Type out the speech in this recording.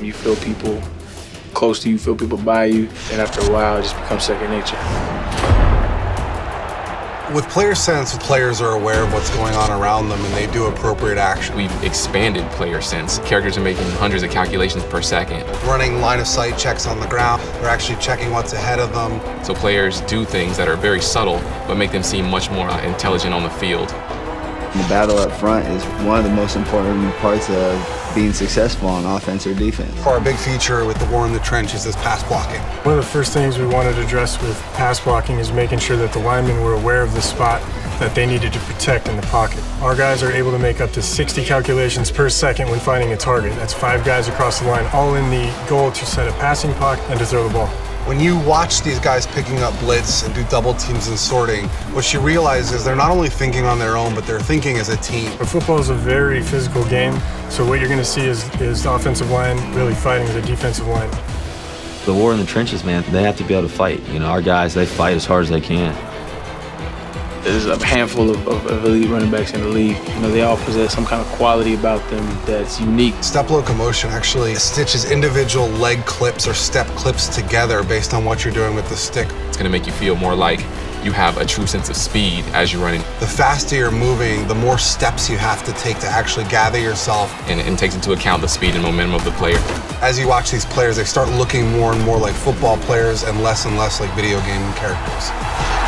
You feel people close to you, feel people by you, and after a while, it just becomes second nature. With player sense, players are aware of what's going on around them and they do appropriate action. We've expanded player sense. Characters are making hundreds of calculations per second. Running line of sight checks on the ground. They're actually checking what's ahead of them. So players do things that are very subtle, but make them seem much more intelligent on the field. The battle up front is one of the most important parts of being successful on offense or defense. Our big feature with the war in the trenches is pass blocking. One of the first things we wanted to address with pass blocking is making sure that the linemen were aware of the spot that they needed to protect in the pocket. Our guys are able to make up to 60 calculations per second when finding a target. That's 5 guys across the line, all in the goal to set a passing pocket and to throw the ball. When you watch these guys picking up blitz and do double teams and sorting, what you realize is they're not only thinking on their own, but they're thinking as a team. But football is a very physical game, so what you're going to see is the offensive line really fighting the defensive line. The war in the trenches, man, they have to be able to fight. You know, our guys, they fight as hard as they can. There's a handful of elite running backs in the league. You know, they all possess some kind of quality about them that's unique. Step locomotion actually stitches individual leg clips or step clips together based on what you're doing with the stick. It's going to make you feel more like you have a true sense of speed as you're running. The faster you're moving, the more steps you have to take to actually gather yourself. And it takes into account the speed and momentum of the player. As you watch these players, they start looking more and more like football players and less like video game characters.